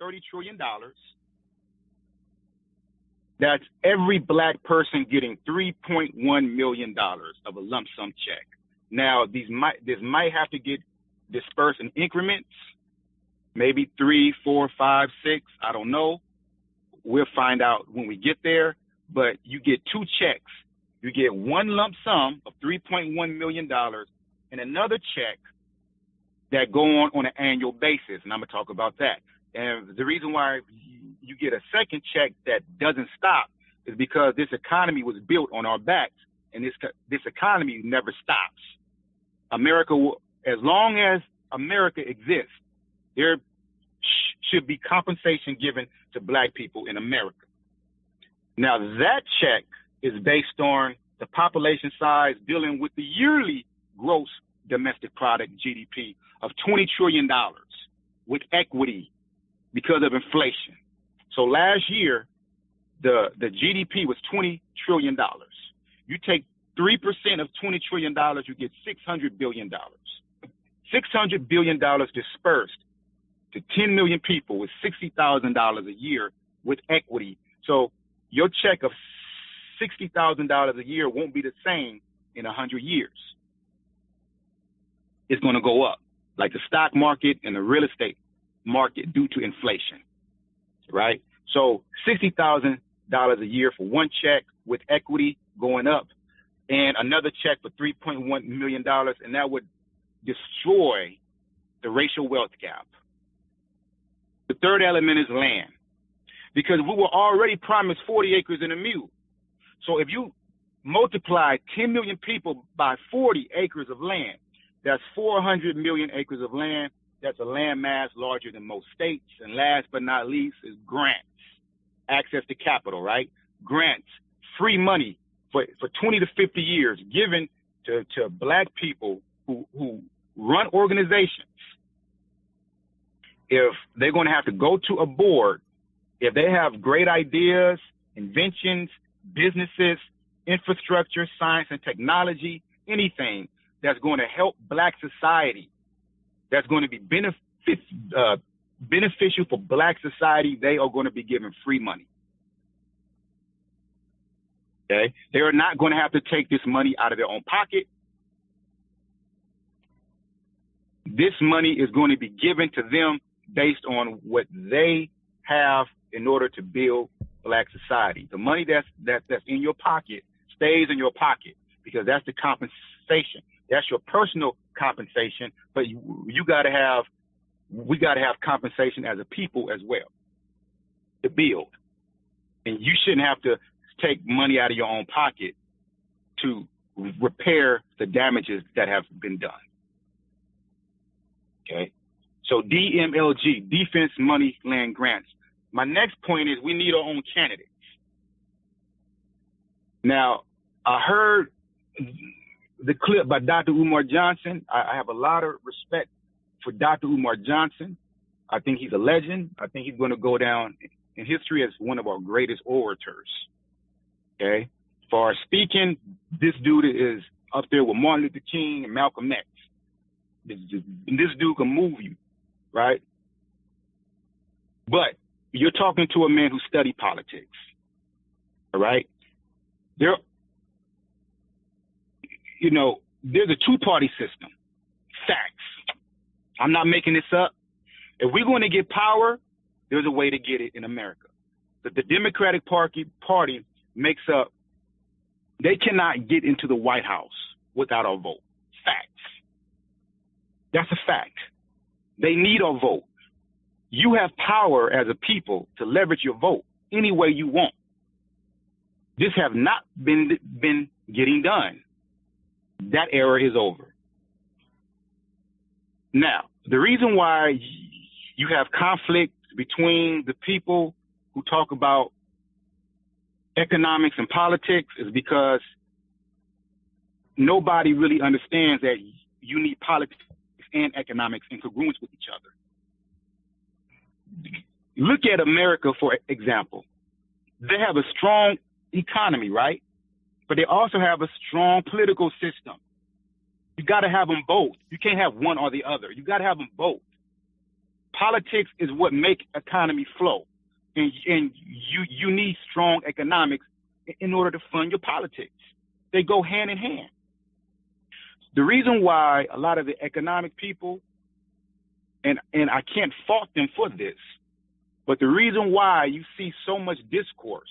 $30 trillion. That's every black person getting $3.1 million of a lump sum check. Now, this might have to get dispersed in increments, maybe 3, 4, 5, 6. I don't know. We'll find out when we get there. But you get two checks. You get one lump sum of $3.1 million and another check that go on an annual basis. And I'm going to talk about that. And the reason why you get a second check that doesn't stop is because this economy was built on our backs, and this economy never stops. America, as long as America exists, there should be compensation given to black people in America. Now, that check is based on the population size dealing with the yearly gross domestic product, GDP, of $20 trillion with equity because of inflation. So last year, the GDP was $20 trillion. You take 3% of $20 trillion, you get $600 billion. $600 billion dispersed to 10 million people with $60,000 a year with equity. So your check of $60,000 a year won't be the same in 100 years. It's going to go up, like the stock market and the real estate market due to inflation, right? So $60,000 a year for one check with equity going up, and another check for $3.1 million, and that would destroy the racial wealth gap. The third element is land, because we were already promised 40 acres and a mule. So if you multiply 10 million people by 40 acres of land, that's 400 million acres of land. That's a land mass larger than most states. And last but not least is grants, access to capital, right? Grants, free money for 20 to 50 years given to black people who run organizations. If they're going to have to go to a board, if they have great ideas, inventions, businesses, infrastructure, science and technology, anything that's going to help black society, that's going to be beneficial for black society, they are going to be given free money. Okay? They are not going to have to take this money out of their own pocket. This money is going to be given to them based on what they have in order to build black society. The money that's in your pocket stays in your pocket because that's the compensation. That's your personal compensation, but we got to have compensation as a people as well to build. And you shouldn't have to take money out of your own pocket to repair the damages that have been done. Okay. So DMLG, defense, money, land, grants. My next point is we need our own candidates. Now, I heard the clip by Dr. Umar Johnson. I have a lot of respect for Dr. Umar Johnson. I think he's a legend. I think he's going to go down in history as one of our greatest orators. Okay. As far as speaking, this dude is up there with Martin Luther King and Malcolm X. This dude can move you, right? But you're talking to a man who studied politics, all right? There's a two-party system. Facts. I'm not making this up. If we're going to get power, there's a way to get it in America. The Democratic Party makes up, they cannot get into the White House without our vote. Facts. That's a fact. They need our vote. You have power as a people to leverage your vote any way you want. This have not been getting done. That era is over. Now, the reason why you have conflict between the people who talk about economics and politics is because nobody really understands that you need politics and economics in congruence with each other. Look at America, for example. They have a strong economy, right? But they also have a strong political system. You got to have them both. You can't have one or the other. You got to have them both. Politics is what make economy flow, and you need strong economics in order to fund your politics. They go hand in hand. The reason why a lot of the economic people, and I can't fault them for this, but the reason why you see so much discourse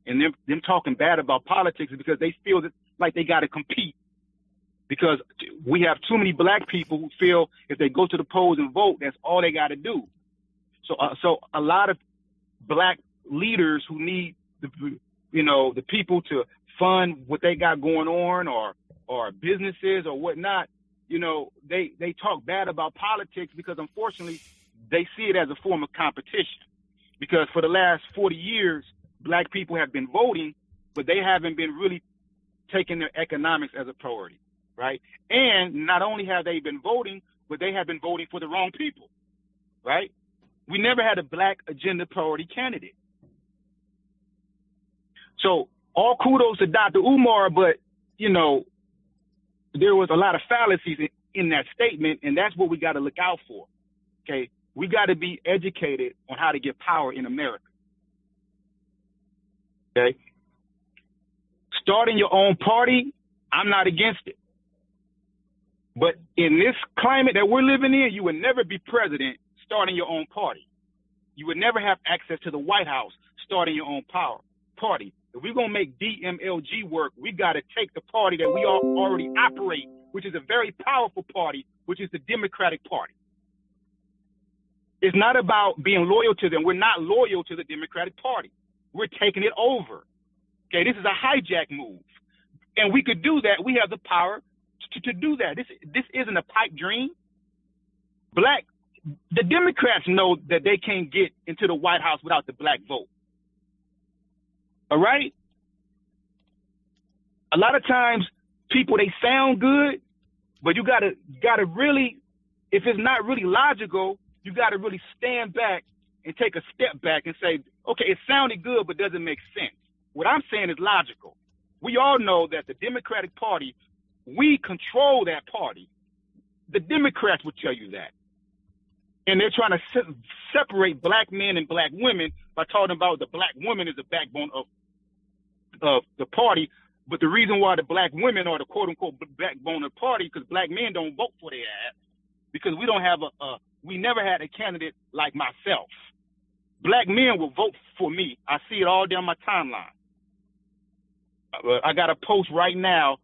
and them talking bad about politics is because they feel that like they got to compete. Because we have too many black people who feel if they go to the polls and vote, that's all they got to do. So a lot of black leaders who need the people to fund what they got going on or businesses or whatnot, they talk bad about politics because unfortunately they see it as a form of competition. Because for the last 40 years, black people have been voting, but they haven't been really taking their economics as a priority. Right. And not only have they been voting, but they have been voting for the wrong people. Right. We never had a black agenda priority candidate. So all kudos to Dr. Umar, but, there was a lot of fallacies in that statement, and that's what we got to look out for. Okay. We got to be educated on how to get power in America. Okay. Starting your own party, I'm not against it. But in this climate that we're living in, you would never be president starting your own party. You would never have access to the White House starting your own party. If we're going to make DMLG work, we got to take the party that we already operate, which is a very powerful party, which is the Democratic Party. It's not about being loyal to them. We're not loyal to the Democratic Party. We're taking it over. Okay, this is a hijack move. And we could do that. We have the power to do that. This isn't a pipe dream. The Democrats know that they can't get into the White House without the black vote. All right? A lot of times people, they sound good, but you gotta really, if it's not really logical, you gotta really stand back and take a step back and say, okay, it sounded good, but doesn't make sense. What I'm saying is logical. We all know that the Democratic Party, we control that party. The Democrats would tell you that. And they're trying to separate black men and black women by talking about the black woman is the backbone of the party. But the reason why the black women are the quote-unquote backbone of the party, because black men don't vote for their ass, because we don't have we never had a candidate like myself. Black men will vote for me. I see it all down my timeline. I got a post right now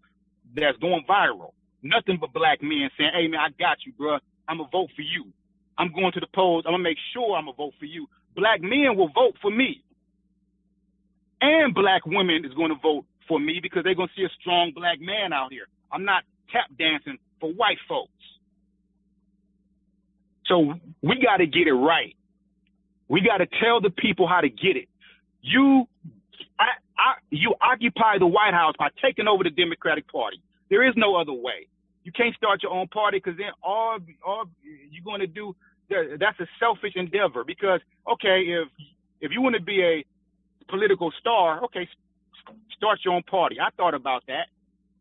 that's going viral. Nothing but black men saying, hey, man, I got you, bro. I'm going to vote for you. I'm going to the polls. I'm going to make sure I'm going to vote for you. Black men will vote for me. And black women is going to vote for me because they're going to see a strong black man out here. I'm not tap dancing for white folks. So we got to get it right. We got to tell the people how to get it. You occupy the White House by taking over the Democratic Party. There is no other way. You can't start your own party because then all you're going to do, that's a selfish endeavor. Because, okay, if you want to be a political star, okay, start your own party. I thought about that.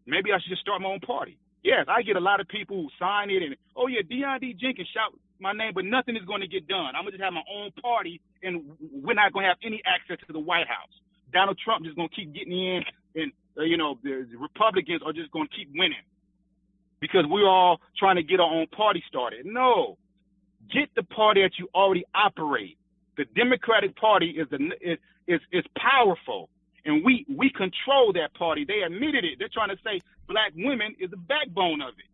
Maybe I should just start my own party. Yes, I get a lot of people who sign it and, oh, yeah, Deon D Jenkins shout my name, but nothing is going to get done. I'm going to just have my own party, and we're not going to have any access to the White House. Donald Trump just going to keep getting in, and, the Republicans are just going to keep winning because we're all trying to get our own party started. No. Get the party that you already operate. The Democratic Party is powerful, and we control that party. They admitted it. They're trying to say black women is the backbone of it.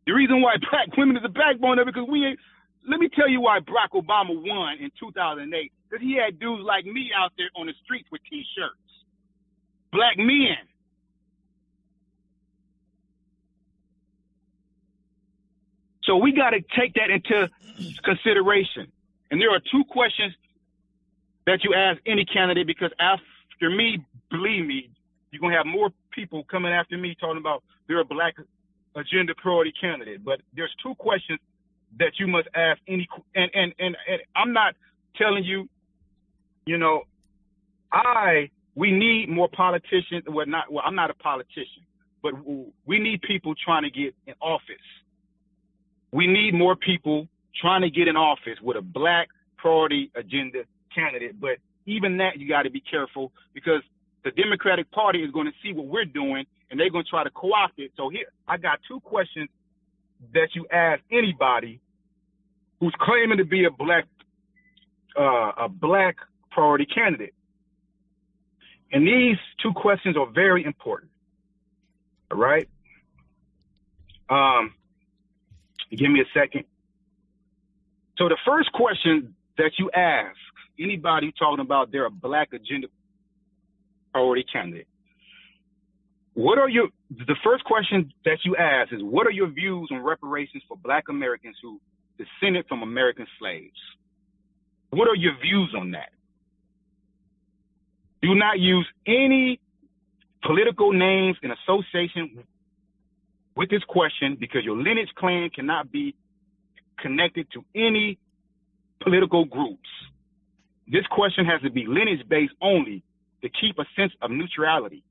The reason why black women is the backbone of it because let me tell you why Barack Obama won in 2008. Because he had dudes like me out there on the streets with T-shirts. Black men. So we got to take that into consideration. And there are two questions that you ask any candidate because after me, believe me, you're going to have more people coming after me talking about they're a black agenda priority candidate. But there's two questions that you must ask any, and I'm not telling you, we need more politicians. I'm not a politician, but we need people trying to get in office. We need more people trying to get in office with a black priority agenda candidate. But even that, you got to be careful, because the Democratic Party is going to see what we're doing, and they're going to try to co-opt it. So here, I got two questions that you ask anybody who's claiming to be a black priority candidate. And these two questions are very important. All right? Give me a second. So the first question that you ask anybody talking about they're a black agenda priority candidate, the first question that you ask is, what are your views on reparations for black Americans who descended from American slaves? What are your views on that? Do not use any political names in association with this question, because your lineage clan cannot be connected to any political groups. This question has to be lineage-based only to keep a sense of neutrality.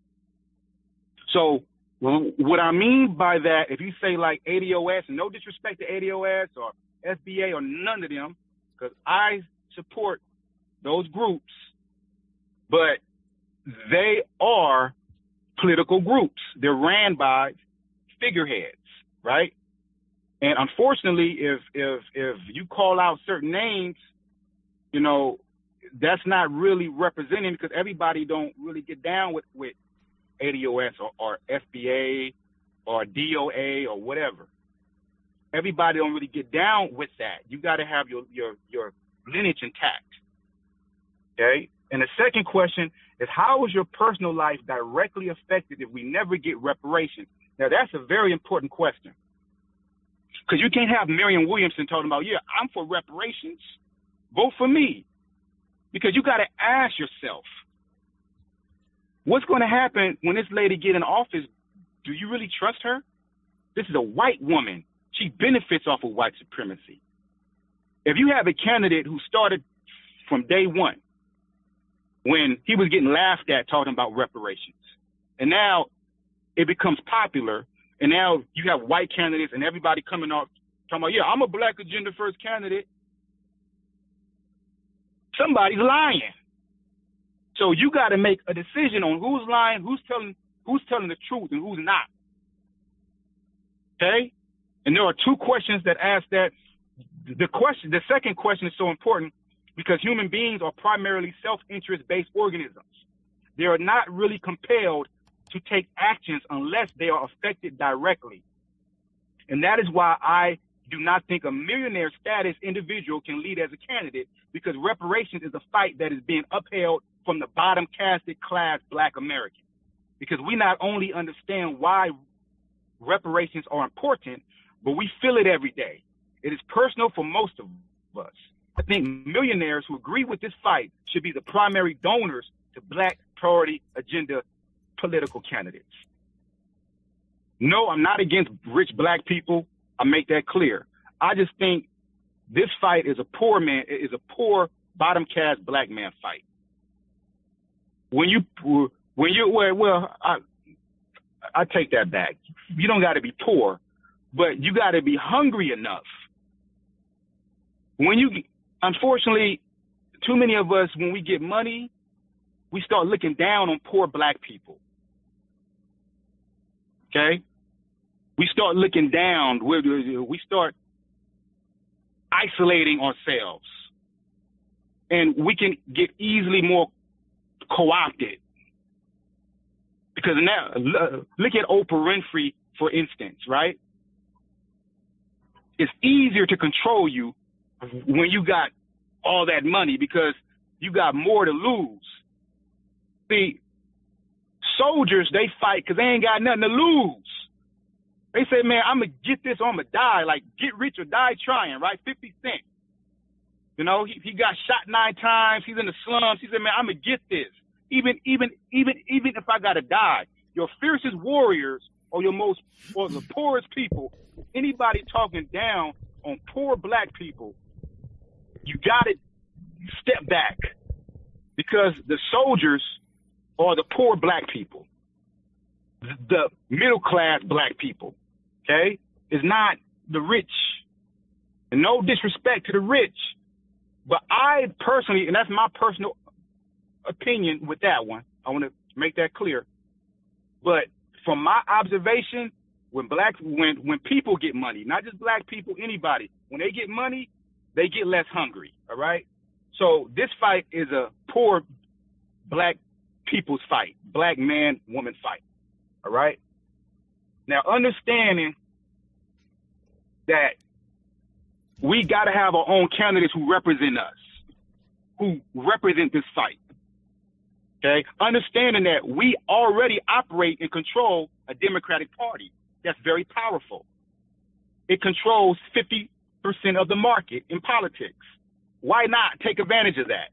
So what I mean by that, if you say like ADOS, no disrespect to ADOS or SBA or none of them, because I support those groups, but they are political groups. They're ran by figureheads, right? And unfortunately, if you call out certain names, you know, that's not really representing, because everybody don't really get down with ADOS or FBA or DOA or whatever. Everybody don't really get down with that. You got to have your lineage intact. Okay? And the second question is, how is your personal life directly affected if we never get reparations? Now, that's a very important question, because you can't have Marianne Williamson talking about, yeah, I'm for reparations, vote for me. Because you got to ask yourself, what's going to happen when this lady get in office? Do you really trust her? This is a white woman. She benefits off of white supremacy. If you have a candidate who started from day one, when he was getting laughed at talking about reparations, and now it becomes popular, and now you have white candidates and everybody coming off talking about, yeah, I'm a black agenda first candidate. Somebody's lying. So you got to make a decision on who's lying, who's telling the truth, and who's not. Okay? And there are two questions that ask that. The second question is so important, because human beings are primarily self-interest based organisms. They are not really compelled to take actions unless they are affected directly. And that is why I do not think a millionaire status individual can lead as a candidate, because reparations is a fight that is being upheld from the bottom casted class black American. Because we not only understand why reparations are important, but we feel it every day. It is personal for most of us. I think millionaires who agree with this fight should be the primary donors to black priority agenda political candidates. No, I'm not against rich black people. I make that clear. I just think this fight is a poor bottom caste black man fight. I take that back. You don't got to be poor, but you got to be hungry enough. Unfortunately, too many of us, when we get money, we start looking down on poor black people. Okay? We start looking down. We start isolating ourselves. And we can get easily more co-opted. Because now, look at Oprah Winfrey, for instance, right? It's easier to control you when you got all that money, because you got more to lose. See, soldiers, they fight because they ain't got nothing to lose. They say, man, I'm going to get this or I'm going to die. Like, get rich or die trying, right? 50 Cent. You know, he got shot 9 times. He's in the slums. He said, man, I'm going to get this. Even if I got to die. Your fiercest warriors or the poorest people, anybody talking down on poor black people, you got to step back, because the soldiers are the poor black people, the middle class black people, okay? It's not the rich And no disrespect to the rich, but I personally, and that's my personal opinion with that one, I want to make that clear. But from my observation, when people get money, not just black people, anybody, when they get money, they get less hungry. All right. So this fight is a poor black people's fight, black man, woman fight. All right. Now, understanding that we got to have our own candidates who represent us, who represent this fight. Okay. Understanding that we already operate and control a Democratic Party that's very powerful. It controls 50% of the market in politics. Why not take advantage of that?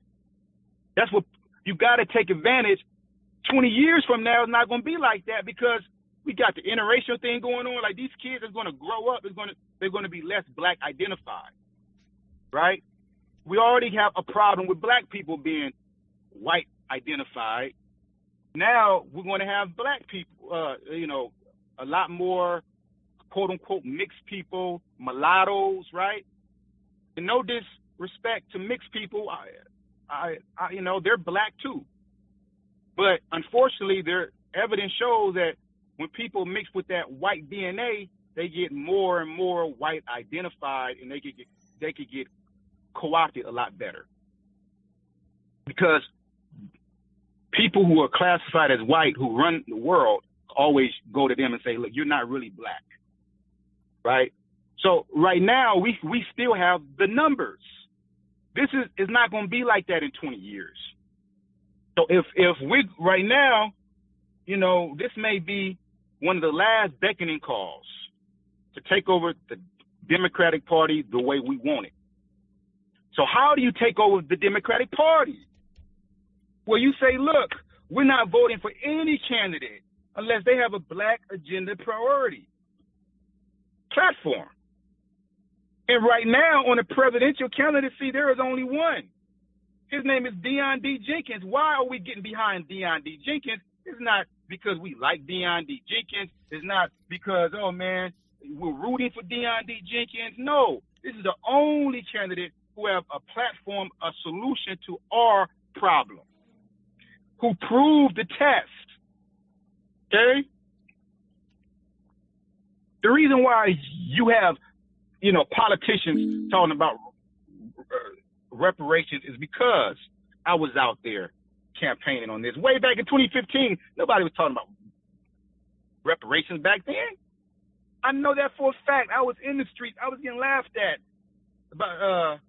That's what you got to take advantage. 20 years from now, it's not going to be like that because we got the interracial thing going on. Like these kids are going to grow up. They're going to be less black identified, right? We already have a problem with black people being white identified. Now we're going to have black people, a lot more quote unquote mixed people, mulattoes, right? And no disrespect to mixed people, they're black too. But unfortunately, their evidence shows that when people mix with that white DNA, they get more and more white identified, and they could get co-opted a lot better. Because people who are classified as white who run the world always go to them and say, look, you're not really black, right? So right now, we still have the numbers. This is not going to be like that in 20 years. So if we right now, this may be one of the last beckoning calls to take over the Democratic Party the way we want it. So how do you take over the Democratic Party? Well, you say, look, we're not voting for any candidate unless they have a black agenda priority platform. And right now on the presidential candidacy, there is only one. His name is Deon D Jenkins. Why are we getting behind Deon D Jenkins? It's not because we like Deon D Jenkins. It's not because, oh man, we're rooting for Deon D Jenkins. No, this is the only candidate who have a platform, a solution to our problem, who proved the test. Okay? The reason why you have, politicians talking about reparations is because I was out there campaigning on this. Way back in 2015, nobody was talking about reparations back then. I know that for a fact. I was in the streets. I was getting laughed at by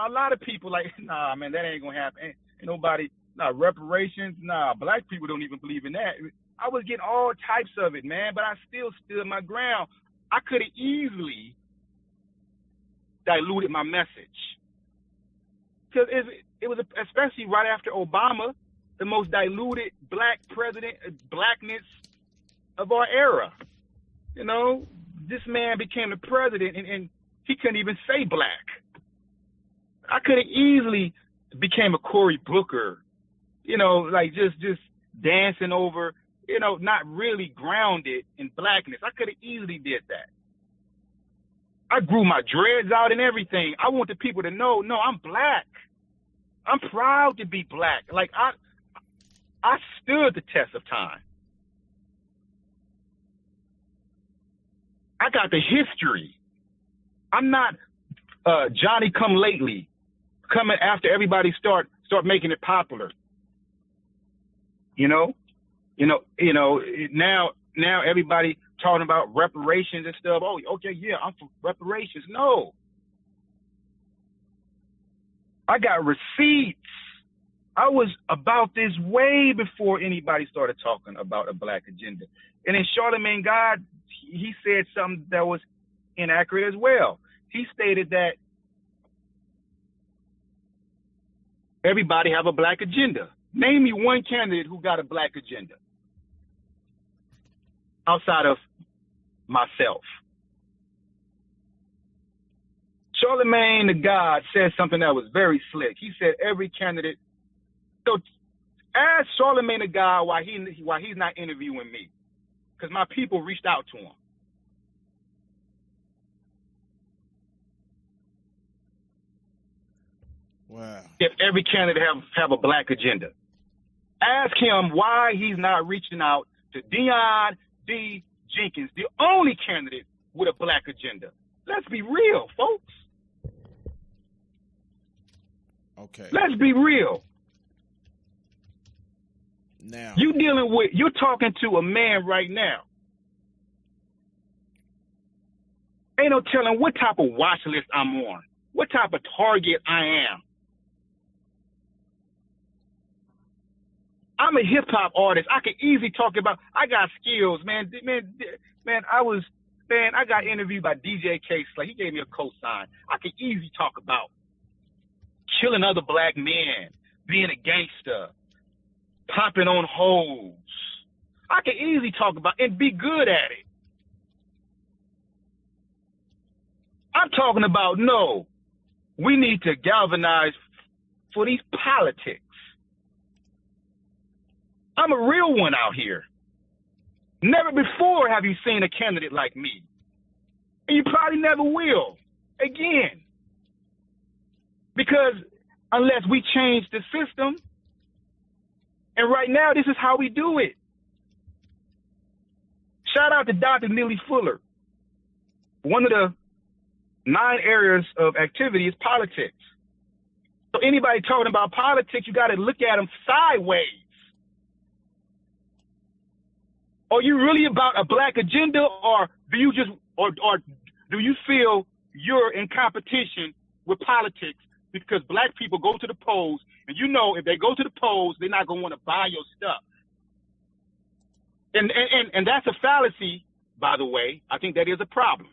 a lot of people. Like, nah, man, that ain't going to happen. Ain't nobody, reparations, black people don't even believe in that. I was getting all types of it, man, but I still stood my ground. I could have easily diluted my message. Because it was, especially right after Obama, the most diluted black president, blackness of our era. This man became the president and he couldn't even say black. I could have easily became a Cory Booker, just dancing over, not really grounded in blackness. I could have easily did that. I grew my dreads out and everything. I want the people to know, no, I'm black. I'm proud to be black. Like I stood the test of time. I got the history. I'm not Johnny come lately, coming after everybody start making it popular. Now everybody talking about reparations and stuff. Oh, okay, yeah, I'm for reparations. No. I got receipts. I was about this way before anybody started talking about a black agenda. And then Charlemagne God, he said something that was inaccurate as well. He stated that everybody have a black agenda. Name me one candidate who got a black agenda outside of myself. Charlemagne the God said something that was very slick. He said every candidate. So ask Charlemagne the God why he's not interviewing me, because my people reached out to him. Wow. If every candidate have a black agenda. Ask him why he's not reaching out to Deon D Jenkins, the only candidate with a black agenda. Let's be real, folks. Okay. Let's be real. Now you're talking to a man right now. Ain't no telling what type of watch list I'm on, what type of target I am. I'm a hip hop artist. I can easily talk about. I got skills, man. I got interviewed by DJ Case. Like, he gave me a cosign. I can easily talk about killing other black men, being a gangster, popping on hoes. I can easily talk about and be good at it. I'm talking about, no, we need to galvanize for these politics. I'm a real one out here. Never before have you seen a candidate like me. And you probably never will again. Because unless we change the system, and right now this is how we do it. Shout out to Dr. Neely Fuller. One of the 9 areas of activity is politics. So anybody talking about politics, you got to look at them sideways. Are you really about a black agenda, or do you just, or do you feel you're in competition with politics because black people go to the polls, and you know if they go to the polls, they're not gonna want to buy your stuff. And that's a fallacy, by the way. I think that is a problem.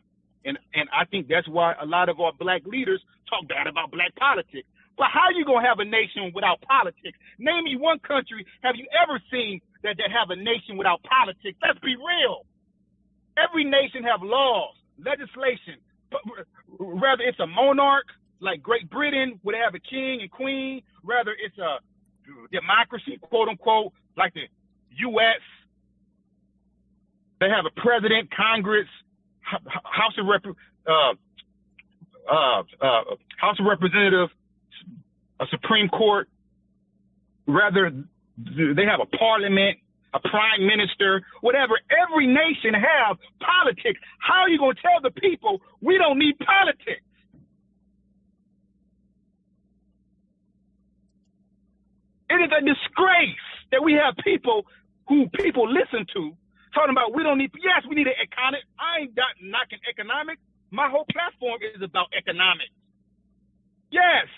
And I think that's why a lot of our black leaders talk bad about black politics. But how are you going to have a nation without politics? Name me one country have you ever seen that have a nation without politics? Let's be real. Every nation have laws, legislation. But whether it's a monarch like Great Britain, where they have a king and queen, whether it's a democracy, quote unquote, like the U.S., they have a president, Congress, House of Representatives, a Supreme Court. Rather, they have a parliament, a prime minister, whatever. Every nation have politics. How are you going to tell the people we don't need politics? It is a disgrace that we have people who people listen to talking about we don't need, yes, we need an economic. I ain't knocking economics. My whole platform is about economics. Yes.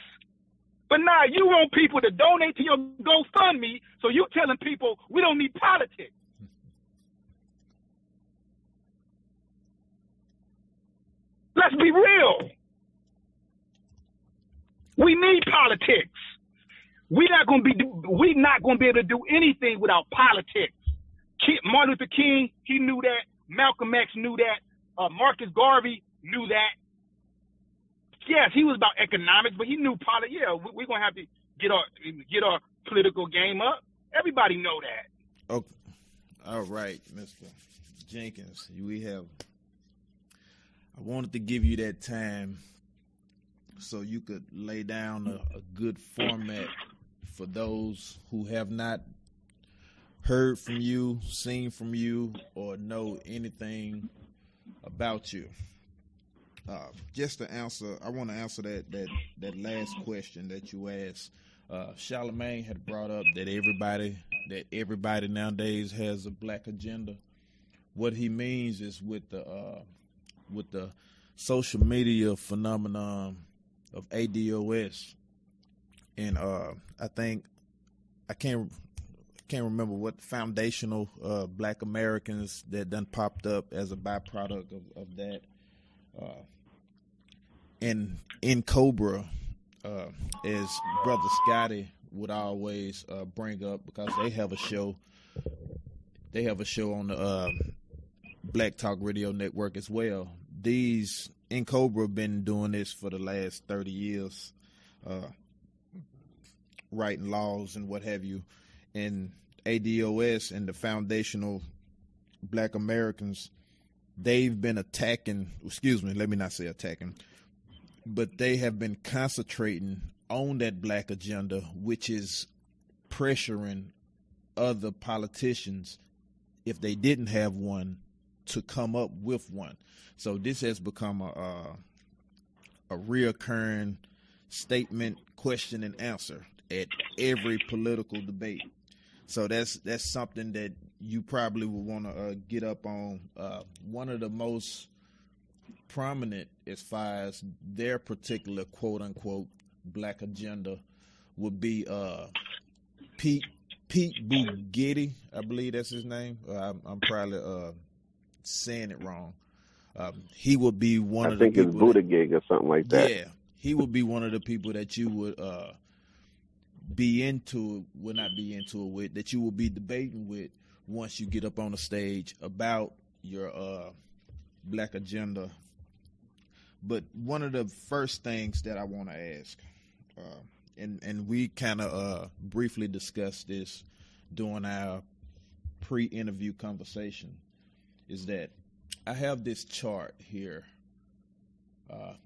But now you want people to donate to your GoFundMe, so you're telling people we don't need politics. Let's be real. We need politics. We're not going to be able to do anything without politics. Martin Luther King, he knew that. Malcolm X knew that. Marcus Garvey knew that. Yes, he was about economics, but he knew politics. Yeah, we're going to have to get our political game up. Everybody know that. Okay. All right, Mr. Jenkins. I wanted to give you that time so you could lay down a good format for those who have not heard from you, seen from you, or know anything about you. Just to answer, I want to answer that last question that you asked. Charlemagne had brought up that everybody nowadays has a black agenda. What he means is with the social media phenomenon of ADOS, and I think I can't remember what foundational black Americans that done popped up as a byproduct of that. And in Cobra, as Brother Scotty would always bring up, because they have a show on the Black Talk Radio Network as well. These in Cobra been doing this for the last 30 years, writing laws and what have you. And ADOS and the foundational black Americans, they've been attacking, let me not say attacking, but they have been concentrating on that black agenda, which is pressuring other politicians, if they didn't have one, to come up with one. So this has become a reoccurring statement, question, and answer at every political debate. So that's something that you probably would want to get up on. One of the most prominent as far as their particular quote unquote black agenda would be Pete Buttigieg, I believe that's his name. I'm probably saying it wrong. He would be one of the people. I think it's Buttigieg or something like that. Yeah, he would be one of the people that you would be into, would not be into it with, that you will be debating with once you get up on the stage about your black agenda. But one of the first things that I want to ask, and we kind of briefly discussed this during our pre-interview conversation, is that I have this chart here,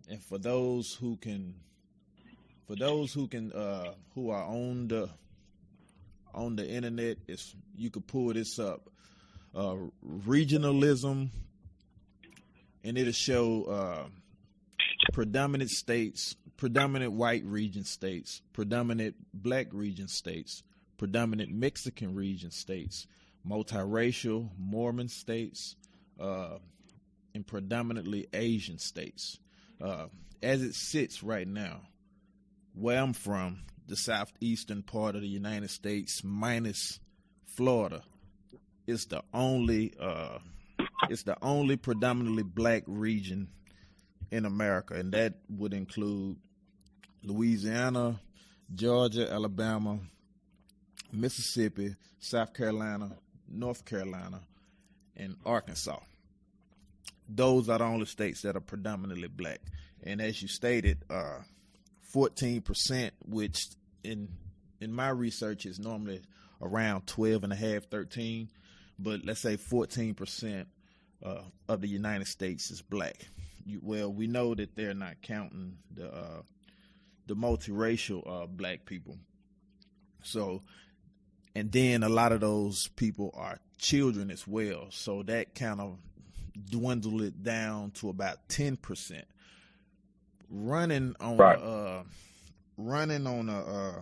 and for those who are on the internet, you could pull this up. Regionalism, and it'll show predominant states, predominant white region states, predominant black region states, predominant Mexican region states, multiracial Mormon states, and predominantly Asian states. As it sits right now, where I'm from, the southeastern part of the United States minus Florida, it's the only predominantly black region in America, and that would include Louisiana, Georgia, Alabama, Mississippi, South Carolina, North Carolina, and Arkansas. Those are the only states that are predominantly black. And as you stated, 14%, which in my research is normally around 12.5, 13, but let's say 14% of the United States is black. Well, we know that they're not counting the multiracial black people. So, and then a lot of those people are children as well. So that kind of dwindled it down to about 10%. Running on a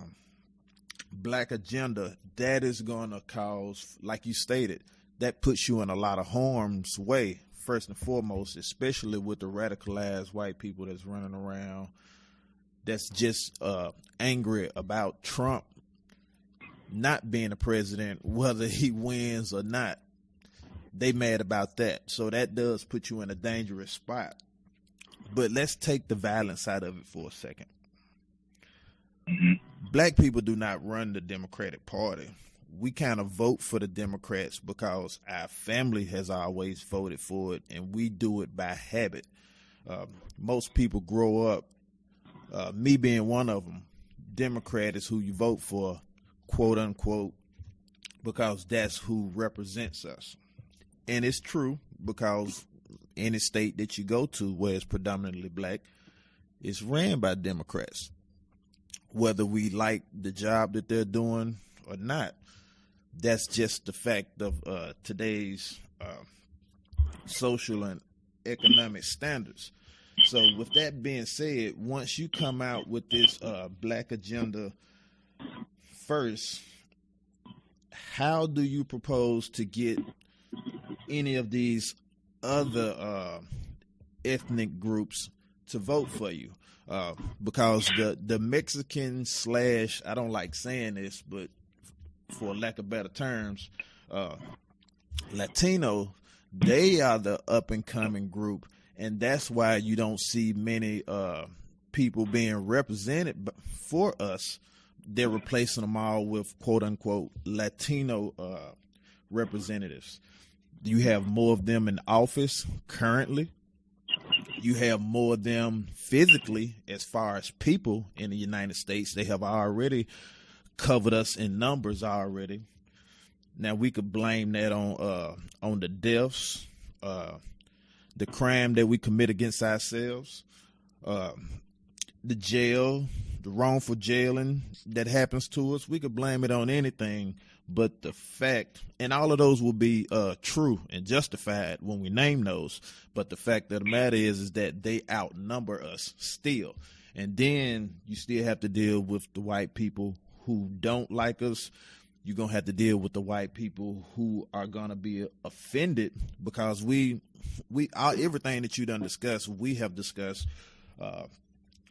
black agenda, that is going to cause, like you stated, that puts you in a lot of harm's way, first and foremost, especially with the radicalized white people that's running around, that's just angry about Trump not being a president, whether he wins or not. They mad about that. So that does put you in a dangerous spot. But let's take the violence out of it for a second. Black people do not run the Democratic Party. We kind of vote for the Democrats because our family has always voted for it, and we do it by habit. Most people grow up, me being one of them, Democrat is who you vote for, quote unquote, because that's who represents us. And it's true, because any state that you go to where it's predominantly black is ran by Democrats, whether we like the job that they're doing or not. That's just the fact of today's social and economic standards. So with that being said, once you come out with this black agenda first, how do you propose to get any of these other ethnic groups to vote for you? Because the Mexican / I don't like saying this, but for lack of better terms, Latino, they are the up and coming group, and that's why you don't see many people being represented for us. They're replacing them all with quote unquote Latino representatives. You have more of them in office currently. You have more of them physically as far as people in the United States. They have already covered us in numbers already. Now we could blame that on the deaths, the crime that we commit against ourselves, the jail, the wrongful jailing that happens to us, we could blame it on anything. But the fact, and all of those will be true and justified when we name those. But the fact of the matter is that they outnumber us still. And then you still have to deal with the white people who don't like us. You're going to have to deal with the white people who are going to be offended because everything that you done discussed, we have discussed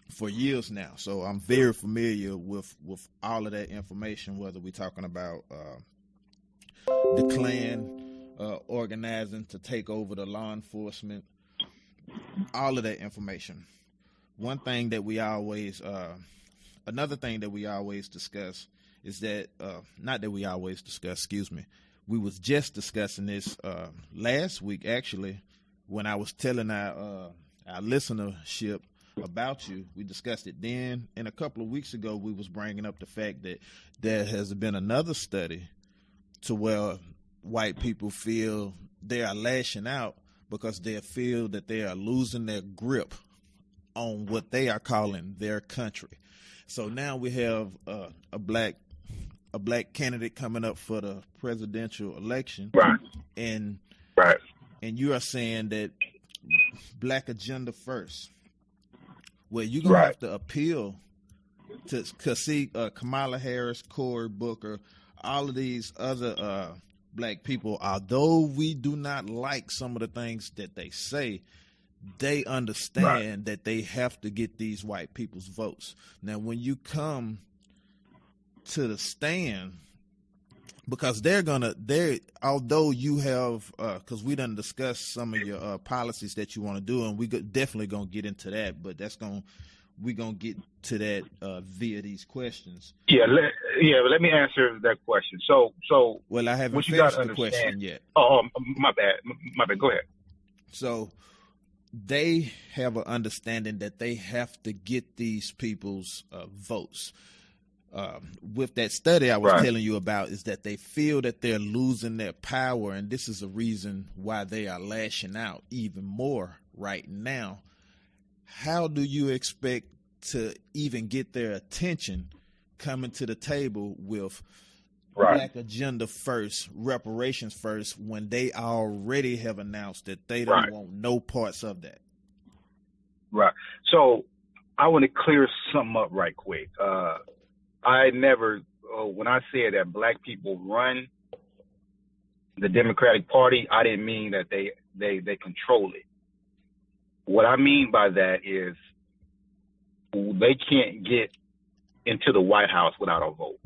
for years now. So I'm very familiar with all of that information, whether we're talking about the Klan organizing to take over the law enforcement, all of that information. One thing that we always, another thing that we always discuss is that, not that we always discuss, excuse me, we was just discussing this last week, actually, when I was telling our listenership about you. We discussed it then, and a couple of weeks ago we was bringing up the fact that there has been another study to where white people feel they are lashing out because they feel that they are losing their grip on what they are calling their country. So now we have a black candidate coming up for the presidential election, Right. and Right. and you are saying that black agenda first. Well, you're going to have to appeal to, because see, Kamala Harris, Cory Booker, all of these other black people, although we do not like some of the things that they say, they understand that they have to get these white people's votes. Now, when you come to the stand, because although you have, because we done discussed some of your policies that you want to do, and we definitely gonna get into that, but we're gonna get to that via these questions. Let me answer that question. So well, I haven't what you finished gotta the question yet. Oh, my bad. Go ahead. So they have an understanding that they have to get these people's votes. With that study I was telling you about, is that they feel that they're losing their power, and this is a reason why they are lashing out even more right now. How do you expect to even get their attention coming to the table with black agenda first, reparations first, when they already have announced that they don't want no parts of that? Right. So I want to clear something up right quick. I never, when I said that black people run the Democratic Party, I didn't mean that they control it. What I mean by that is they can't get into the White House without a vote.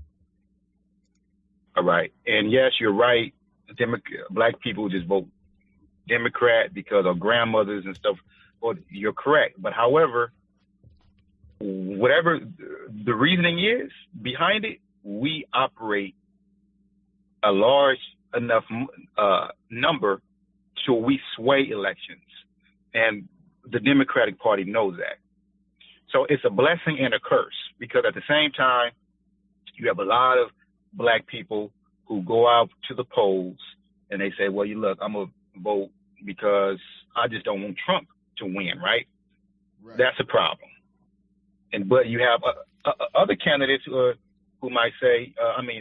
All right. And yes, you're right. Black people just vote Democrat because of grandmothers and stuff. Well, you're correct. But however, whatever the reasoning is behind it, we operate a large enough number so we sway elections. And the Democratic Party knows that. So it's a blessing and a curse, because at the same time, you have a lot of black people who go out to the polls and they say, well, look, I'm going to vote because I just don't want Trump to win, right? That's a problem. But you have other candidates who might say,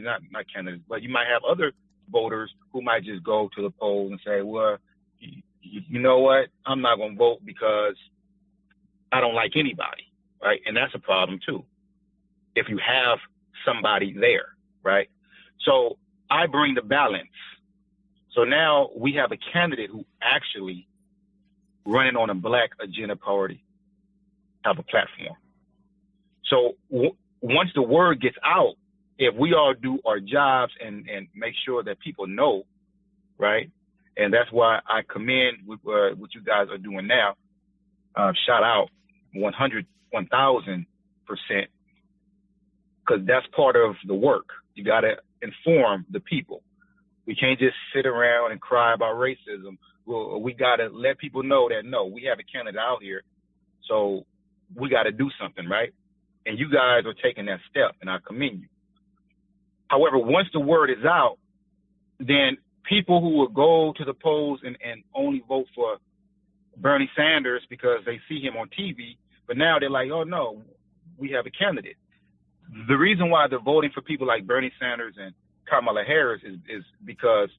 not candidates, but you might have other voters who might just go to the polls and say, well, you know what? I'm not going to vote because I don't like anybody, right? And that's a problem too, if you have somebody there, right? So I bring the balance. So now we have a candidate who actually running on a black agenda party type of platform. So once the word gets out, if we all do our jobs and make sure that people know, right? And that's why I commend what you guys are doing now. Shout out 1,000%, because that's part of the work. You got to inform the people. We can't just sit around and cry about racism. Well, we got to let people know that, no, we have a candidate out here, so we got to do something, right? And you guys are taking that step, and I commend you. However, once the word is out, then people who will go to the polls and only vote for Bernie Sanders because they see him on TV, but now they're like, oh, no, we have a candidate. The reason why they're voting for people like Bernie Sanders and Kamala Harris is because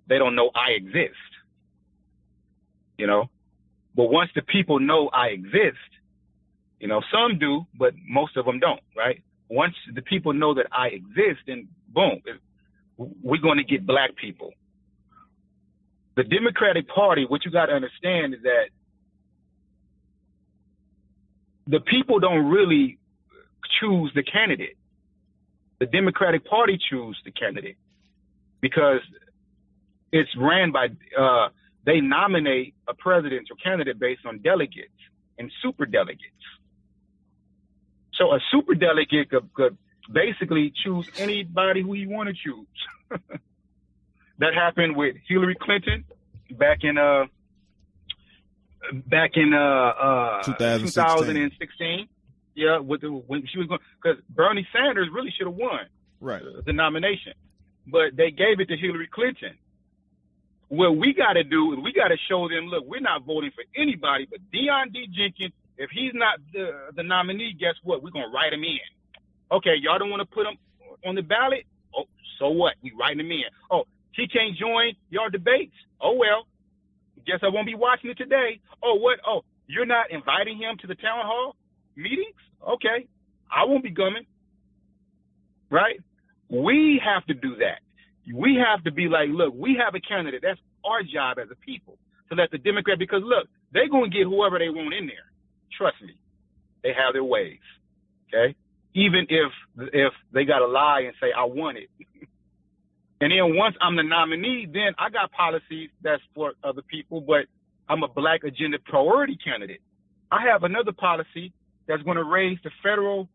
they don't know I exist, you know. But once the people know I exist, you know, some do, but most of them don't, right? Once the people know that I exist, then boom, we're going to get black people. The Democratic Party, what you got to understand is that the people don't really choose the candidate. The Democratic Party choose the candidate because it's ran by, they nominate a presidential candidate based on delegates and super delegates. So a super delegate could basically choose anybody who you want to choose. That happened with Hillary Clinton back in 2016. Yeah, when she was going, because Bernie Sanders really should have won the nomination, but they gave it to Hillary Clinton. What we got to do is we got to show them, look, we're not voting for anybody but Deon D Jenkins. If he's not the nominee, guess what? We're going to write him in. Okay, y'all don't want to put him on the ballot? Oh, so what? We write him in. Oh, he can't join your debates? Oh, well, guess I won't be watching it today. Oh, what? Oh, you're not inviting him to the town hall meetings? Okay, I won't be coming. Right? We have to do that. We have to be like, look, we have a candidate. That's our job as a people to let the Democrat, because look, they're going to get whoever they want in there. Trust me, they have their ways. Okay, even if they got to lie and say I want it, and then once I'm the nominee, then I got policies that's for other people, but I'm a black agenda priority candidate. I have another policy that's going to raise the federal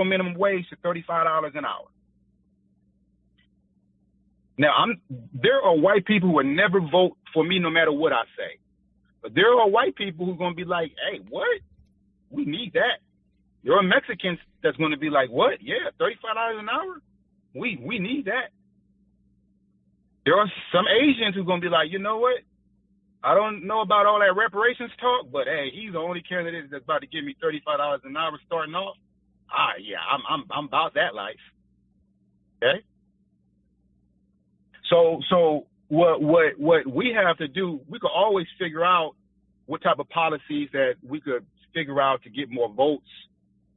minimum wage to $35 an hour. Now, there are white people who will never vote for me no matter what I say. But there are white people who are going to be like, hey, what? We need that. There are Mexicans that's going to be like, what? Yeah, $35 an hour? We need that. There are some Asians who are going to be like, you know what? I don't know about all that reparations talk, but hey, he's the only candidate that's about to give me $35 an hour starting off. Yeah, I'm about that life. Okay? So what we have to do, we could always figure out what type of policies that we could figure out to get more votes.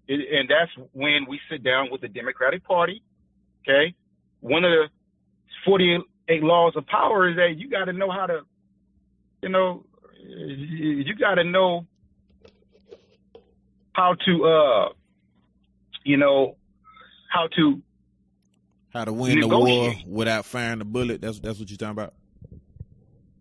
And that's when we sit down with the Democratic Party. Okay. One of the 48 laws of power is that you got to know how to, you got to know how to, how to win the war without firing the bullet. That's what you're talking about.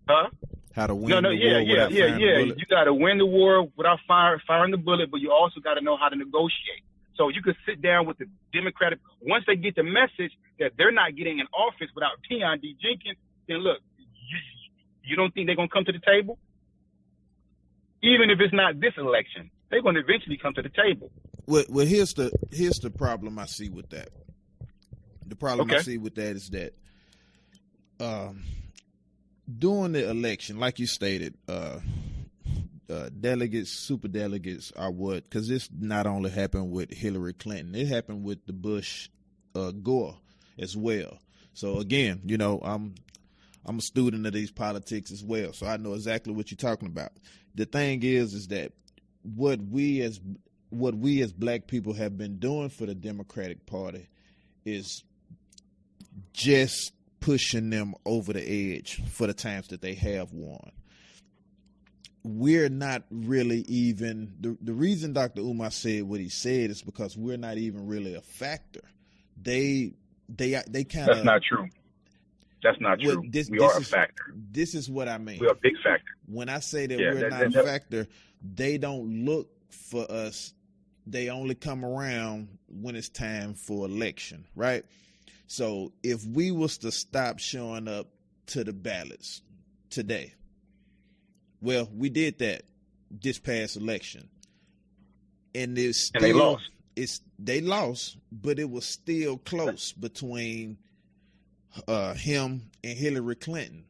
Huh? How to win the war without firing the bullet. You got to win the war without firing the bullet, but you also got to know how to negotiate. So you could sit down with the Democratic, once they get the message that they're not getting in office without Deon D Jenkins, then look, you don't think they're going to come to the table? Even if it's not this election, they're going to eventually come to the table. Well, here's the problem I see with that. The problem I see with that is that during the election, like you stated, delegates, super delegates are what, because this not only happened with Hillary Clinton, it happened with the Bush Gore as well. So again, I'm a student of these politics as well, so I know exactly what you're talking about. The thing is that what we as black people have been doing for the Democratic Party is just pushing them over the edge for the times that they have won. We're not really even, the reason Dr. Umar said what he said is because we're not even really a factor. They kind of. That's not true. That's not true. We are a factor. This is what I mean. We're a big factor. When I say that we're not a factor, they don't look for us. They only come around when it's time for election, right? So if we was to stop showing up to the ballots today, well, we did that this past election, and they lost. They lost, but it was still close between him and Hillary Clinton.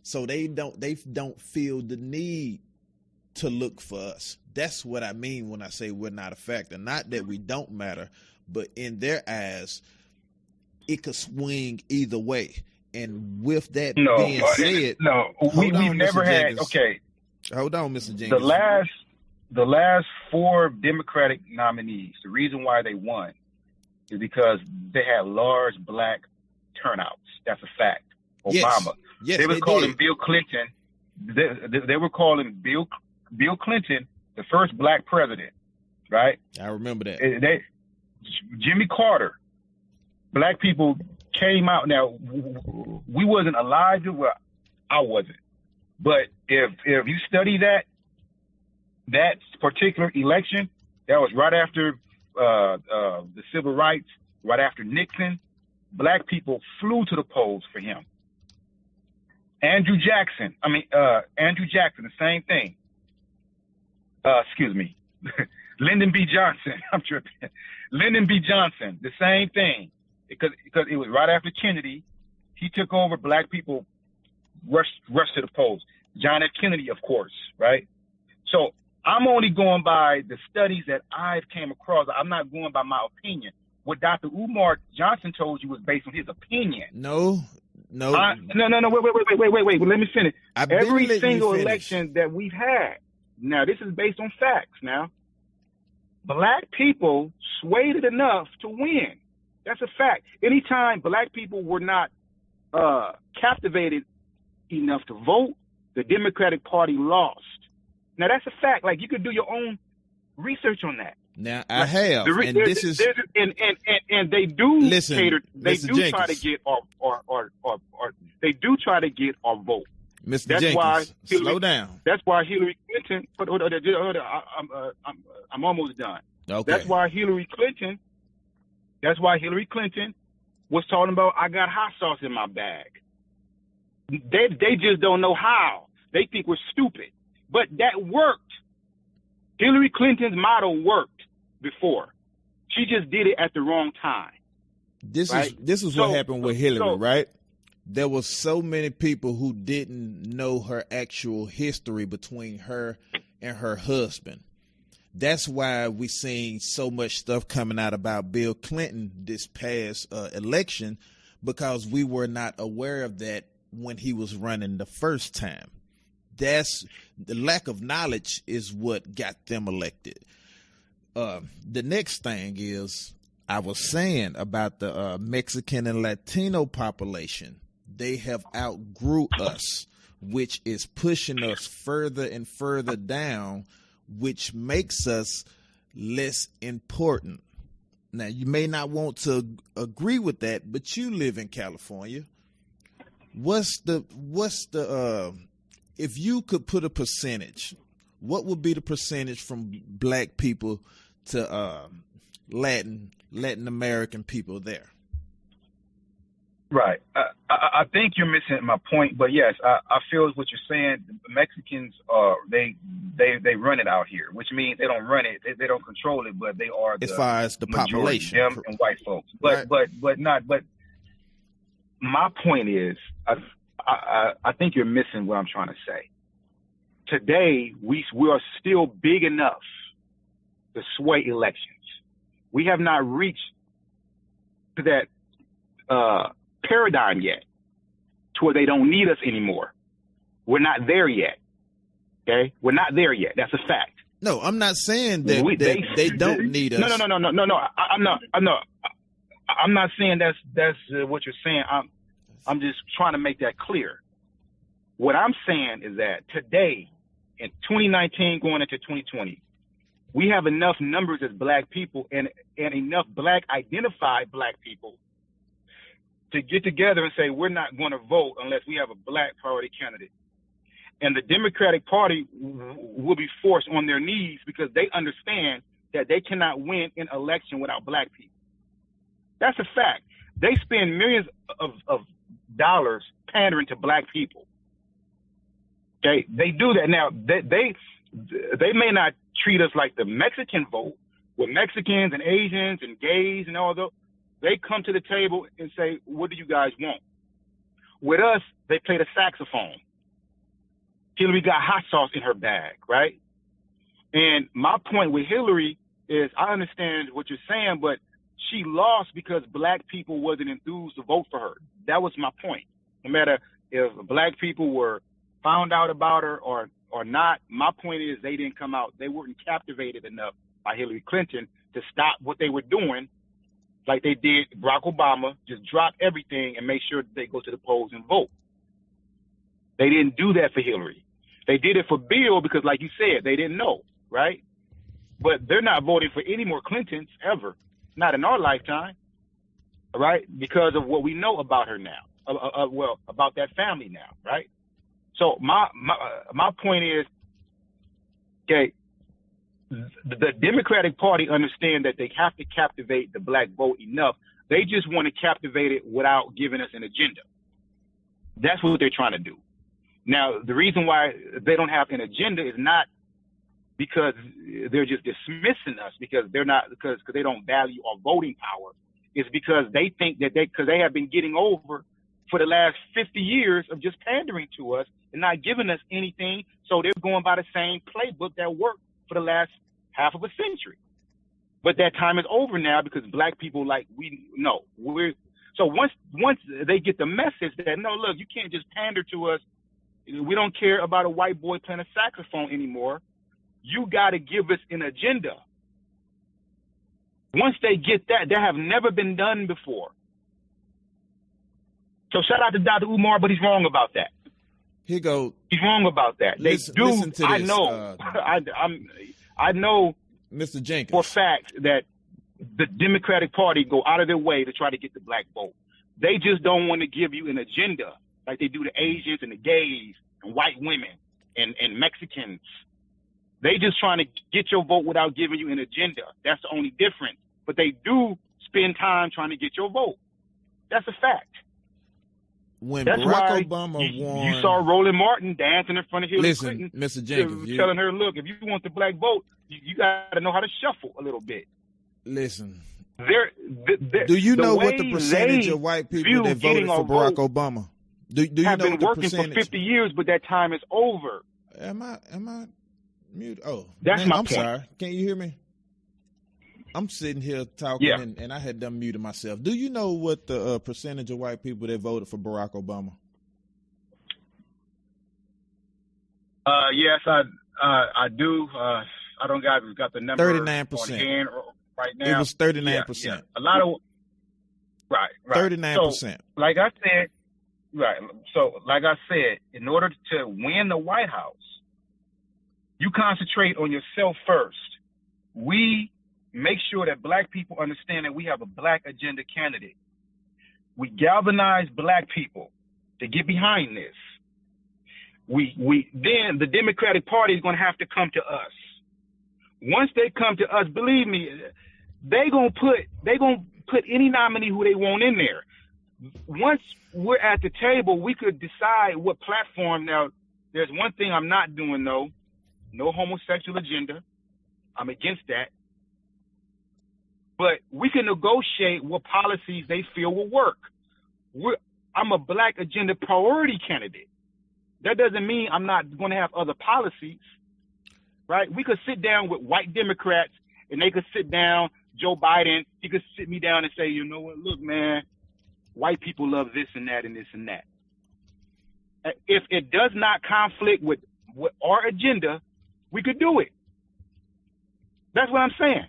So they don't feel the need to look for us. That's what I mean when I say we're not a factor. Not that we don't matter, but in their eyes, it could swing either way. And with that being said, we've never had. Okay, hold on, Mr. Jenkins. The last 4 Democratic nominees, the reason why they won is because they had large black turnouts. That's a fact. Obama. Yes, they were calling Bill Clinton. They were calling Bill Clinton the first black president, right? I remember that. Jimmy Carter. Black people came out. Now, we wasn't alive. Well, I wasn't. But if you study that particular election, that was right after the civil rights, right after Nixon, black people flew to the polls for him. Andrew Jackson, the same thing. Excuse me. Lyndon B. Johnson, I'm tripping. Lyndon B. Johnson, the same thing. Because it was right after Kennedy. He took over, black people rushed to the polls. John F. Kennedy, of course, right? So I'm only going by the studies that I've came across. I'm not going by my opinion. What Dr. Umar Johnson told you was based on his opinion. No. No. Wait. Let me finish. Every single election that we've had. Now, this is based on facts. Now, black people swayed it enough to win. That's a fact. Anytime black people were not captivated enough to vote, the Democratic Party lost. Now, that's a fact. Like, you could do your own research on that. Now, I have, and this is, and they do listen, cater. They Mr. do Jenkins. try to get they do try to get our vote. Mr. That's Jenkins, why slow down. That's why Hillary Clinton. I'm almost done. Okay. That's why Hillary Clinton was talking about, I got hot sauce in my bag. They just don't know how. They think we're stupid, but that worked. Hillary Clinton's model worked before. She just did it at the wrong time. This is what happened with Hillary, right? There was so many people who didn't know her actual history between her and her husband. That's why we seen so much stuff coming out about Bill Clinton this past election, because we were not aware of that when he was running the first time. That's the lack of knowledge is what got them elected. The next thing is, I was saying about the Mexican and Latino population. They have outgrew us, which is pushing us further and further down, which makes us less important. Now, you may not want to agree with that, but you live in California. What's the if you could put a percentage, what would be the percentage from black people to Latin American people there? Right. I think you're missing my point, but yes, I feel what you're saying. Mexicans they run it out here, which means they don't run it, they don't control it, but they are as far as the population, them and white folks. But my point is, I think you're missing what I'm trying to say. Today we are still big enough to sway elections. We have not reached to that paradigm yet, to where they don't need us anymore. We're not there yet. Okay, we're not there yet. That's a fact. No, I'm not saying that they don't need us. No. I'm not saying that's what you're saying. I'm just trying to make that clear. What I'm saying is that today, in 2019 going into 2020, we have enough numbers as black people and enough black identified black people to get together and say, we're not going to vote unless we have a black priority candidate. And the Democratic Party will be forced on their knees because they understand that they cannot win an election without black people. That's a fact. They spend millions of dollars pandering to black people. Okay, they do that. Now, they may not treat us like the Mexican vote, with Mexicans and Asians and gays and all those. They come to the table and say, what do you guys want? With us, they play the saxophone. Hillary got hot sauce in her bag, right? And my point with Hillary is I understand what you're saying, but she lost because black people wasn't enthused to vote for her. That was my point. No matter if black people were found out about her or not, my point is they didn't come out. They weren't captivated enough by Hillary Clinton to stop what they were doing like they did Barack Obama, just drop everything and make sure that they go to the polls and vote. They didn't do that for Hillary. They did it for Bill because, like you said, they didn't know, right? But they're not voting for any more Clintons ever, not in our lifetime, right? Because of what we know about her now, well, about that family now, right? So my point is, okay, the Democratic Party understand that they have to captivate the black vote enough. They just want to captivate it without giving us an agenda. That's what they're trying to do. Now, the reason why they don't have an agenda is not because they're just dismissing us because they don't value our voting power. It's because they think that because they have been getting over for the last 50 years of just pandering to us and not giving us anything. So they're going by the same playbook that worked for the last half of a century. But that time is over now because black people, so once they get the message that, no, look, you can't just pander to us. We don't care about a white boy playing a saxophone anymore. You got to give us an agenda. Once they get that have never been done before. So shout out to Dr. Umar, but he's wrong about that. Here go. He's wrong about that. Listen to this. I know. I know, Mr. Jenkins, for a fact that the Democratic Party go out of their way to try to get the black vote. They just don't want to give you an agenda like they do the Asians and the gays and white women and Mexicans. They just trying to get your vote without giving you an agenda. That's the only difference. But they do spend time trying to get your vote. That's a fact. When That's Barack why Obama won, you saw Roland Martin dancing in front of Hillary Listen, Clinton, Mr. Jenkins, telling her, look, if you want the black vote, you got to know how to shuffle a little bit. Listen, do you know what the percentage of white people that voted for Barack Obama? Do you have know been what the working percentage? for 50 years, but that time is over. Am I muted? Oh, that's my I'm point. sorry. Can you hear me? I'm sitting here talking, and I had done muted myself. Do you know what the percentage of white people that voted for Barack Obama? Yes, I do. I don't got the number 39% right now. It was 39%. Yeah. A lot of right. 39%. So, like I said, in order to win the White House, you concentrate on yourself first. We make sure that black people understand that we have a black agenda candidate. We galvanize black people to get behind this. Then the Democratic Party is going to have to come to us. Once they come to us, believe me, they gonna put any nominee who they want in there. Once we're at the table, we could decide what platform. Now, there's one thing I'm not doing though: no homosexual agenda. I'm against that. But we can negotiate what policies they feel will work. I'm a black agenda priority candidate. That doesn't mean I'm not going to have other policies, right? We could sit down with white Democrats and they could sit down, Joe Biden, he could sit me down and say, you know what, look, man, white people love this and that and this and that. If it does not conflict with our agenda, we could do it. That's what I'm saying.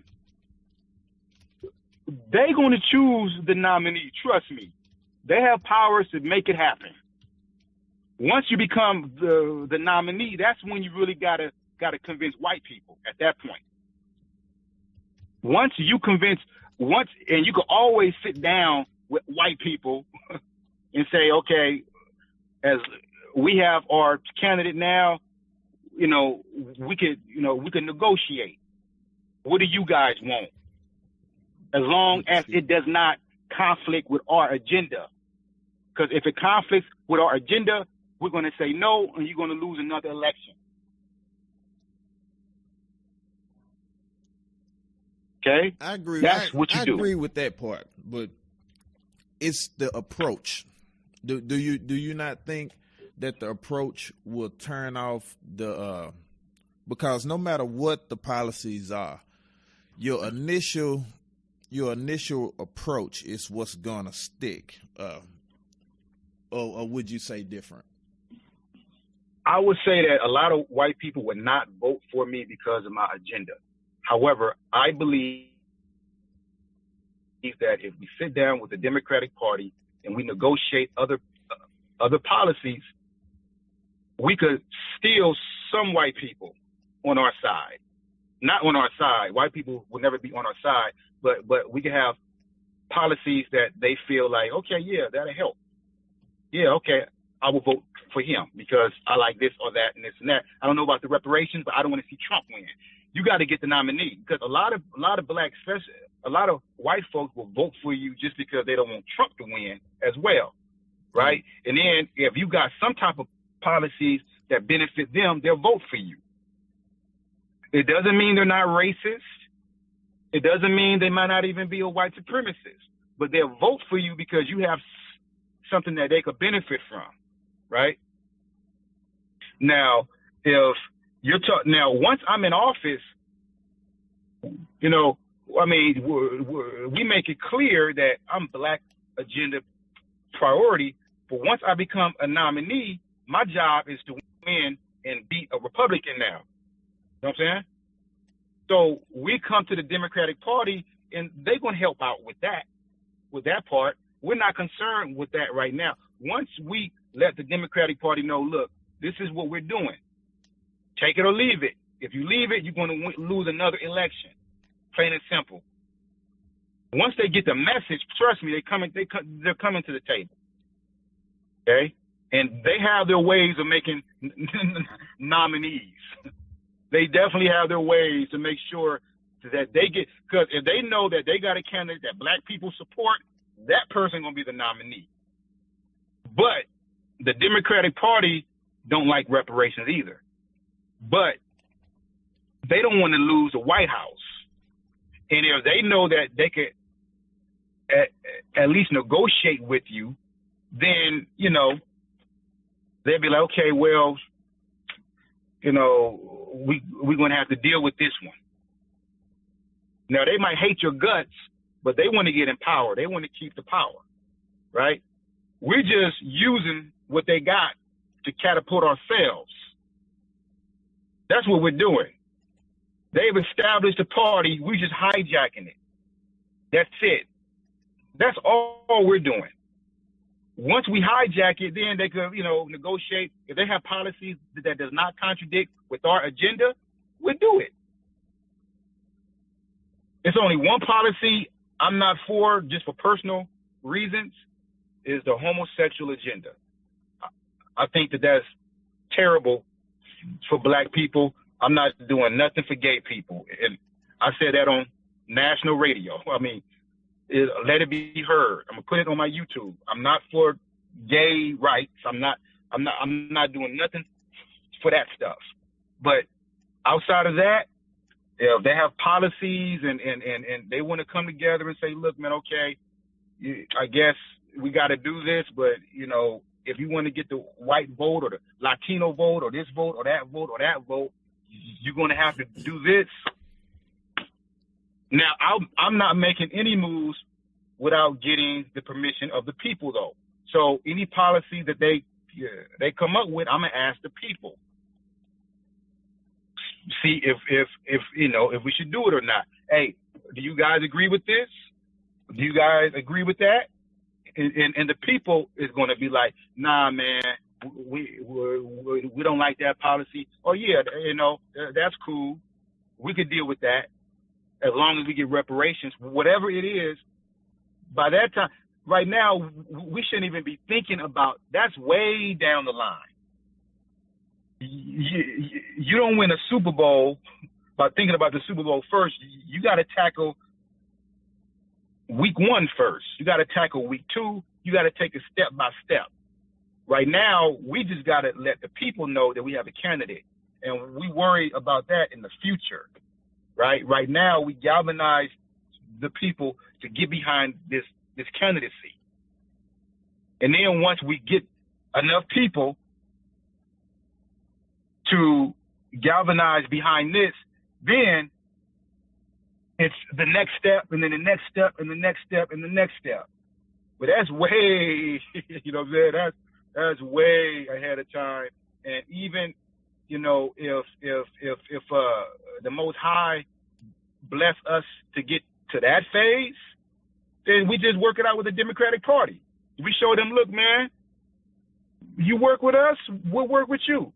They're going to choose the nominee. Trust me. They have powers to make it happen. Once you become the nominee, that's when you really gotta convince white people at that point. Once you convince, and you can always sit down with white people and say, okay, as we have our candidate now, we could negotiate. What do you guys want? As long as it does not conflict with our agenda. Because if it conflicts with our agenda, we're going to say no, and you're going to lose another election. Okay? I agree. That's what you do. I agree with that part, but it's the approach. Do you not think that the approach will turn off the because no matter what the policies are, your initial approach is what's gonna stick. Or would you say different? I would say that a lot of white people would not vote for me because of my agenda. However, I believe that if we sit down with the Democratic Party and we negotiate other policies, we could steal some white people on our side. Not on our side. White people will never be on our side, but we can have policies that they feel like, okay, yeah, that'll help. Yeah, okay, I will vote for him because I like this or that and this and that. I don't know about the reparations, but I don't want to see Trump win. You got to get the nominee, because a lot of blacks, a lot of white folks will vote for you just because they don't want Trump to win as well, right? And then if you got some type of policies that benefit them, they'll vote for you. It doesn't mean they're not racist. It doesn't mean they might not even be a white supremacist, but they'll vote for you because you have something that they could benefit from, right? Now, if you're now, once I'm in office, you know, I mean, we make it clear that I'm Black agenda priority. But once I become a nominee, my job is to win and beat a Republican now. You know what I'm saying? So we come to the Democratic Party, and they're going to help out with that part. We're not concerned with that right now. Once we let the Democratic Party know, look, this is what we're doing. Take it or leave it. If you leave it, you're going to lose another election. Plain and simple. Once they get the message, trust me, they're coming to the table. Okay? And they have their ways of making nominees. They definitely have their ways to make sure that they get, because if they know that they got a candidate that Black people support, that person gonna be the nominee. But the Democratic Party don't like reparations either. But they don't want to lose the White House. And if they know that they could at least negotiate with you, then, you know, they'll be like, okay, well, you know, we're going to have to deal with this one. Now, they might hate your guts, but they want to get in power. They want to keep the power, right? We're just using what they got to catapult ourselves. That's what we're doing. They've established a party. We're just hijacking it. That's it. That's all we're doing. Once we hijack it, then they could, you know, negotiate. If they have policies that does not contradict with our agenda, we'll do it. It's only one policy I'm not for, just for personal reasons, is the homosexual agenda. I think that that's terrible for Black people. I'm not doing nothing for gay people. And I said that on national radio. I mean, let it be heard. I'm gonna put it on my YouTube. I'm not for gay rights. I'm not doing nothing for that stuff. But outside of that, if they have policies and they want to come together and say, look, man, okay, I guess we got to do this, but, you know, if you want to get the white vote or the Latino vote or this vote or that vote or that vote, you're going to have to do this. Now, I'm not making any moves without getting the permission of the people, though. So any policy that they come up with, I'm going to ask the people. See if you know, if we should do it or not. Hey, do you guys agree with this? Do you guys agree with that? And the people is going to be like, nah, man, we don't like that policy. Oh yeah, you know, that's cool. We could deal with that as long as we get reparations, whatever it is. By that time, right now, we shouldn't even be thinking about. That's way down the line. You don't win a Super Bowl by thinking about the Super Bowl first. You got to tackle week 1 first. You got to tackle week 2. You got to take it step by step. Right now, we just got to let the people know that we have a candidate, and we worry about that in the future. Right now, we galvanize the people to get behind this candidacy, and then once we get enough people to galvanize behind this, then it's the next step, and then the next step, and the next step, and the next step. But that's way, you know what I'm saying? That's way ahead of time. And even, you know, if the Most High bless us to get to that phase, then we just work it out with the Democratic Party. We show them, look, man, you work with us, we'll work with you.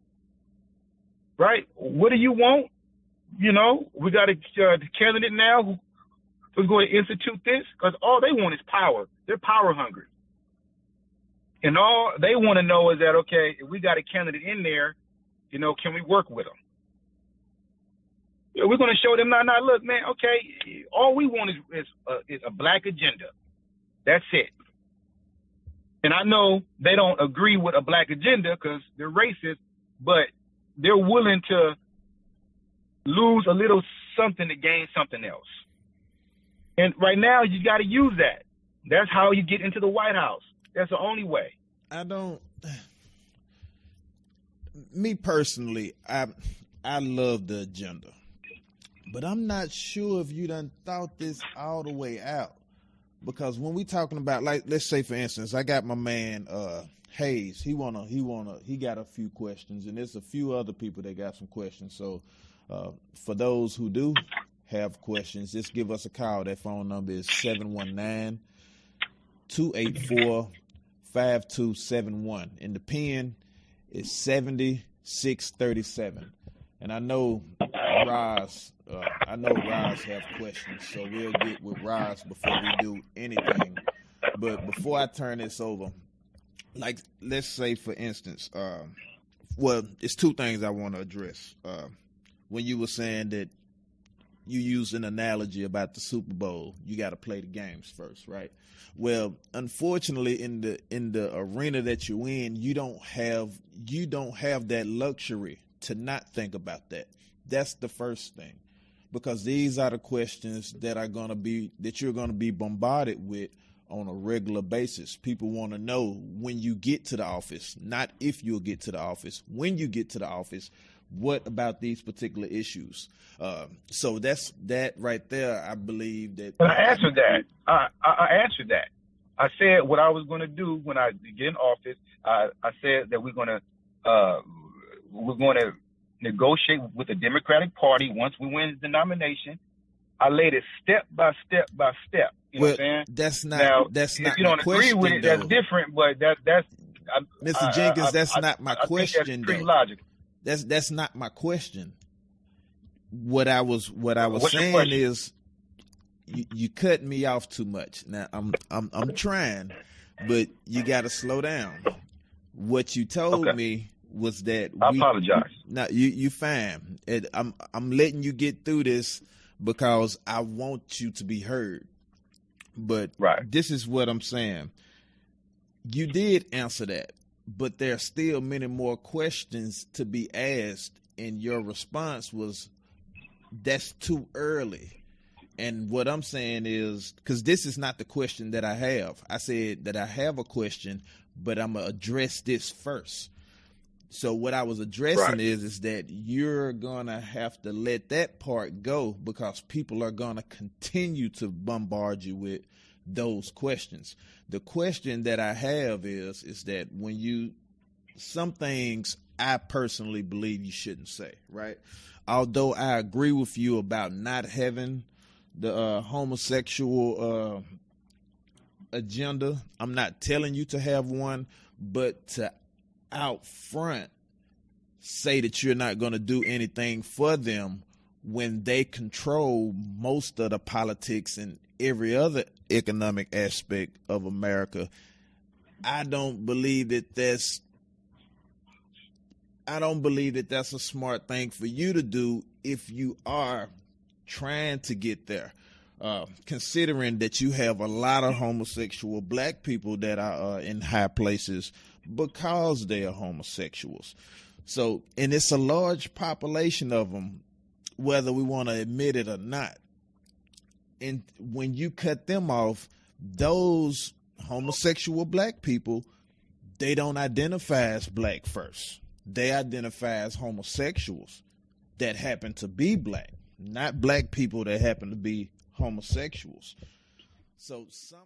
Right? What do you want? You know, we got a candidate now who's going to institute this, because all they want is power. They're power hungry. And all they want to know is that, okay, if we got a candidate in there, you know, can we work with them? You know, we're going to show them, now, look, man, okay, all we want is a black agenda. That's it. And I know they don't agree with a black agenda because they're racist, but they're willing to lose a little something to gain something else. And right now, you got to use that. That's how you get into the White House. That's the only way. Me personally, I love the agenda, but I'm not sure if you done thought this all the way out. Because when we talking about, like, let's say for instance, I got my man Hayes. He got a few questions, and there's a few other people that got some questions. So for those who do have questions, just give us a call. That phone number is 719-284-5271, and the pin is 7637. And I know Roz have questions, so we'll get with Roz before we do anything. But before I turn this over, like, let's say for instance, well, it's two things I want to address. When you were saying that you used an analogy about the Super Bowl, you got to play the games first, right? Well, unfortunately, in the arena that you're in, you don't have that luxury to not think about that. That's the first thing, because these are the questions that you're going to be bombarded with on a regular basis. People want to know when you get to the office, not if you'll get to the office, when you get to the office, what about these particular issues? So that's that right there. I believe that. But I answered that. I answered that. I said what I was going to do when I get in office. I said that we're going to negotiate with the Democratic Party once we win the nomination. I laid it step by step by step. You know what I'm saying? That's not if you don't agree with it, that's different. But that's Mr. Jenkins. That's not my question. That's pretty logical. That's not my question. What I was saying is you cut me off too much. Now I'm trying, but you got to slow down. What you told me was that I apologize. No, you fine. I'm letting you get through this because I want you to be heard. But This is what I'm saying. You did answer that, but there are still many more questions to be asked, and your response was, that's too early. And what I'm saying is, because this is not the question that I have. I said that I have a question, but I'm going to address this first. So what I was addressing is that you're going to have to let that part go, because people are going to continue to bombard you with those questions. The question that I have is that some things I personally believe you shouldn't say, right? Although I agree with you about not having the homosexual agenda, I'm not telling you to have one, but to out front say that you're not going to do anything for them when they control most of the politics and every other economic aspect of America. I don't believe that that's a smart thing for you to do if you are trying to get there. Considering that you have a lot of homosexual black people that are in high places because they are homosexuals. So, and it's a large population of them, whether we want to admit it or not. And when you cut them off, those homosexual black people, they don't identify as black first. They identify as homosexuals. that happen to be black, not black people that happen to be homosexuals. So some